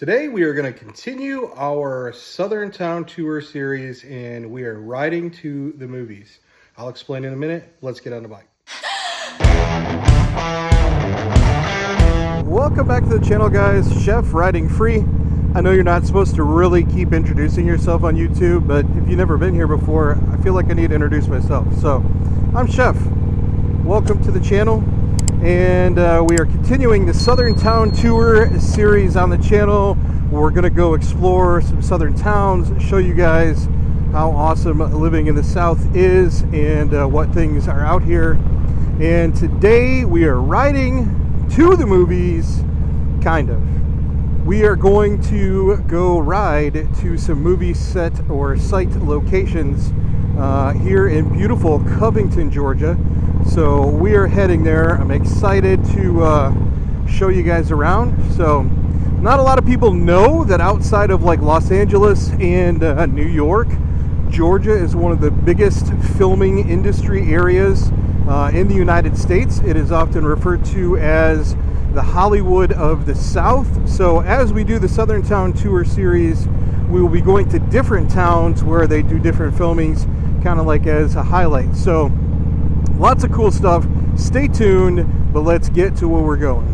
Today we are going to continue our Southern Town Tour series and we are riding to the movies. I'll explain in a minute. Let's get on the bike. Welcome back to the channel, guys. Chef Riding Free. I know you're not supposed to really keep introducing yourself on YouTube, but if you've never been here before, I feel like I need to introduce myself. So, I'm Chef. Welcome to the channel. And we are continuing the Southern Town Tour series on the channel. We're going to go explore some southern towns, show you guys how awesome living in the South is and what things are out here. And today we are riding to the movies, kind of. We are going to go ride to some movie set or site locations here in beautiful Covington, Georgia. So we are heading there. I'm excited to show you guys around. So not a lot of people know that outside of like Los Angeles and New York, Georgia is one of the biggest filming industry areas in the United States. It is often referred to as the Hollywood of the South. So as we do the Southern Town Tour series, we will be going to different towns where they do different filmings, kind of like as a highlight. So lots of cool stuff. Stay tuned, but let's get to where we're going.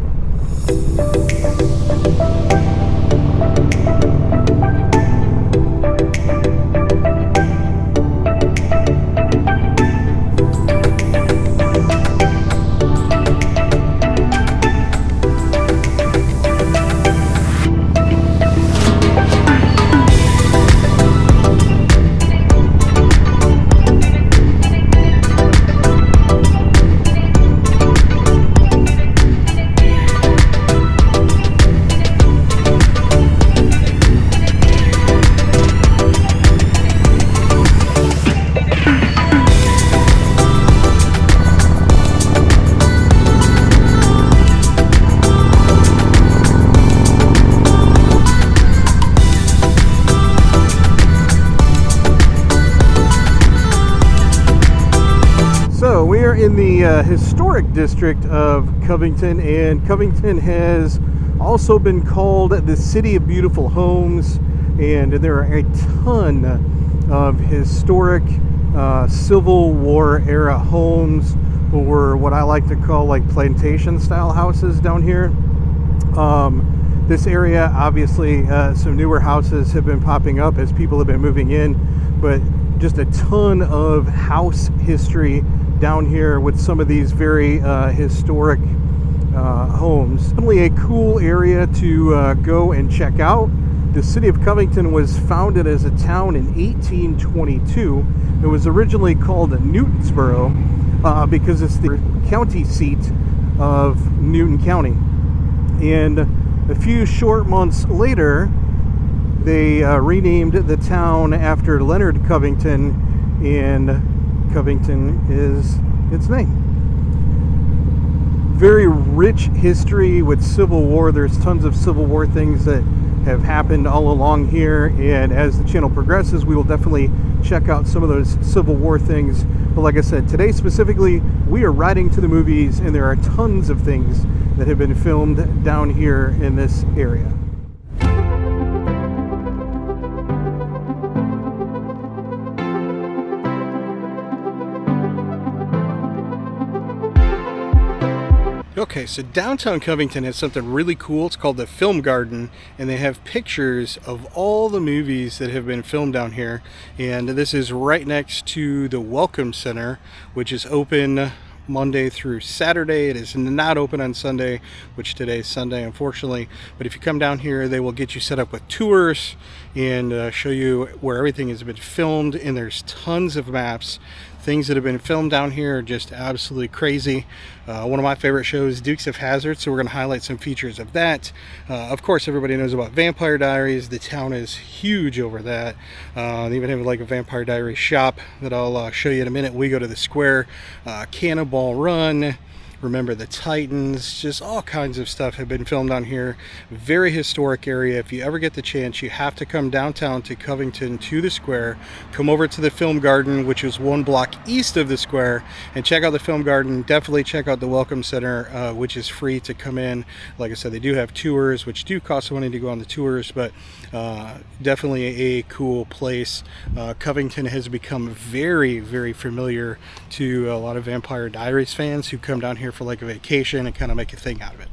So we are in the historic district of Covington, and Covington has also been called the City of Beautiful Homes, and there are a ton of historic Civil War era homes, or what I like to call like plantation style houses down here. This area, obviously, some newer houses have been popping up as people have been moving in, but just a ton of house history down here with some of these very historic homes. Definitely a cool area to go and check out. The city of Covington was founded as a town in 1822. It was originally called Newtonsboro because it's the county seat of Newton County. And a few short months later, they renamed the town after Leonard Covington, and Covington is its name. Very rich history with Civil War. There's tons of Civil War things that have happened all along here, and as the channel progresses, we will definitely check out some of those Civil War things. But like I said, today specifically, we are riding to the movies, and there are tons of things that have been filmed down here in this area. Okay, so downtown Covington has something really cool. It's called the Film Garden, and they have pictures of all the movies that have been filmed down here. And this is right next to the Welcome Center, which is open Monday through Saturday. It is not open on Sunday, which today is Sunday, unfortunately. But if you come down here, they will get you set up with tours and show you where everything has been filmed. And there's tons of maps. Things that have been filmed down here are just absolutely crazy. One of my favorite shows, Dukes of Hazzard, so we're going to highlight some features of that. Of course, everybody knows about Vampire Diaries. The town is huge over that. They even have like a Vampire Diaries shop that I'll show you in a minute. We go to the square. Cannonball Run, Remember the Titans, just all kinds of stuff have been filmed on here. Very historic area. If you ever get the chance, you have to come downtown to Covington to the square, come over to the Film Garden, which is 1 block east of the square, and check out the Film Garden. Definitely check out the Welcome Center, which is free to come in. Like I said, they do have tours, which do cost money to go on the tours, but definitely a cool place. Covington has become very, very familiar to a lot of Vampire Diaries fans who come down here for like a vacation and kind of make a thing out of it.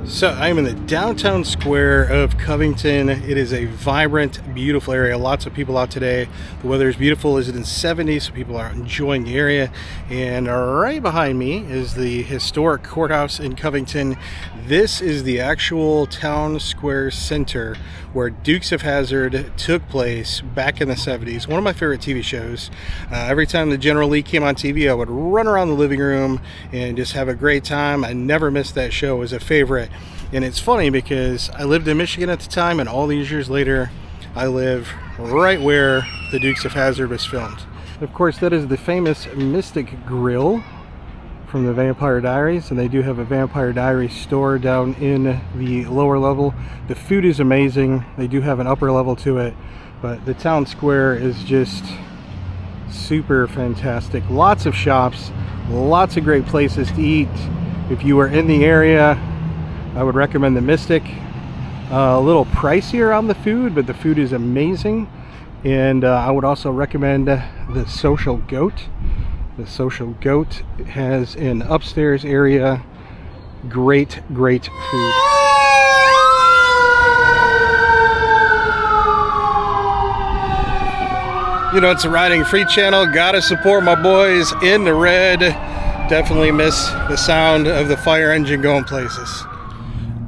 So I'm in the downtown square of Covington. It is a vibrant, beautiful area. Lots of people out today. The weather is beautiful. It's in the 70s, so people are enjoying the area. And right behind me is the historic courthouse in Covington. This is the actual town square center where Dukes of Hazzard took place back in the 70s. One of my favorite TV shows. Every time the General Lee came on TV, I would run around the living room and just have a great time. I never missed that show. It was a favorite. And it's funny because I lived in Michigan at the time, and all these years later, I live right where the Dukes of Hazzard was filmed. Of course, that is the famous Mystic Grill from the Vampire Diaries, and they do have a Vampire Diaries store down in the lower level. The food is amazing. They do have an upper level to it, but the town square is just super fantastic. Lots of shops, lots of great places to eat. If you are in the area, I would recommend the Mystic. A little pricier on the food, but the food is amazing. And I would also recommend the Social Goat. The Social Goat has an upstairs area. Great food. You know, it's a Riding Free channel. Gotta support my boys in the red. Definitely miss the sound of the fire engine going places.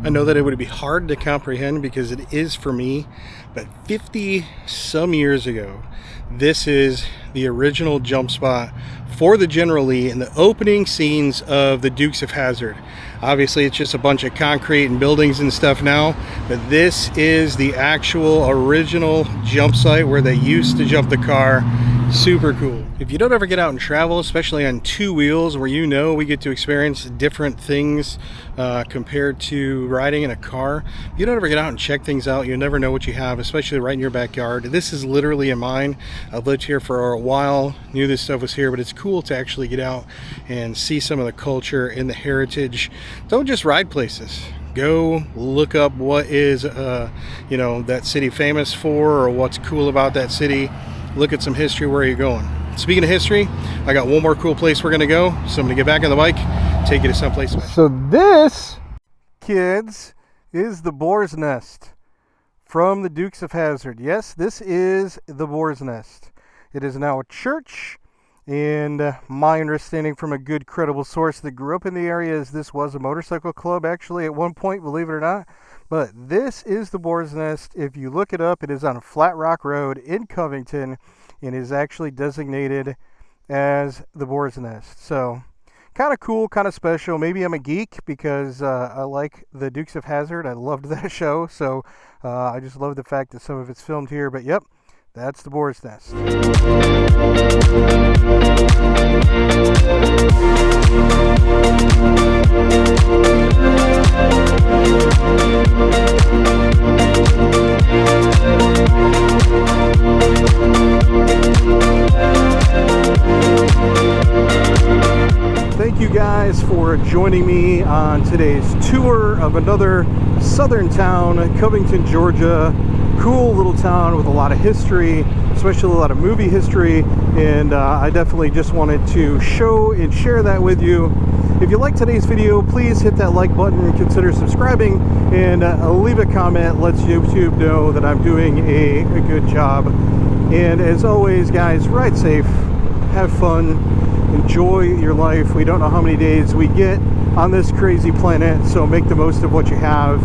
I know that it would be hard to comprehend because it is for me, but 50 some years ago, this is the original jump spot for the General Lee in the opening scenes of the Dukes of Hazzard. Obviously, it's just a bunch of concrete and buildings and stuff now, but this is the actual original jump site where they used to jump the car. Super cool. If you don't ever get out and travel, especially on two wheels, where you know we get to experience different things compared to riding in a car, if you don't ever get out and check things out, you'll never know what you have, especially right in your backyard. This is literally in mine. I've lived here for a while, knew this stuff was here, but it's cool to actually get out and see some of the culture and the heritage. Don't just ride places. Go look up what is you know, that city famous for, or what's cool about that city. Look at some history. Where are you going? Speaking of history, I got one more cool place we're gonna go, so I'm gonna get back on the bike, take you to someplace special. So this, kids, is the Boar's Nest from the Dukes of Hazzard. Yes, this is the Boar's Nest. It is now a church, and my understanding from a good credible source that grew up in the area is this was a motorcycle club actually at one point, believe it or not. But this is the Boar's Nest. If you look it up, it is on Flat Rock Road in Covington and is actually designated as the Boar's Nest. So kind of cool, kind of special. Maybe I'm a geek because I like the Dukes of Hazzard. I loved that show. So I just love the fact that some of it's filmed here. But yep, That's the boar's nest. Thank you guys for joining me on today's tour of another southern town, Covington, Georgia. Cool little town with a lot of history, especially a lot of movie history, and I definitely just wanted to show and share that with you. If you like today's video, please hit that like button, consider subscribing, and leave a comment. Lets YouTube know that I'm doing a good job. And as always, guys, ride safe, have fun, enjoy your life. We don't know how many days we get on this crazy planet, so make the most of what you have.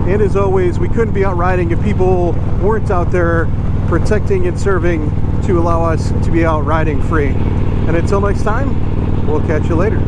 And as always, we couldn't be out riding if people weren't out there protecting and serving to allow us to be out riding free. And until next time, we'll catch you later.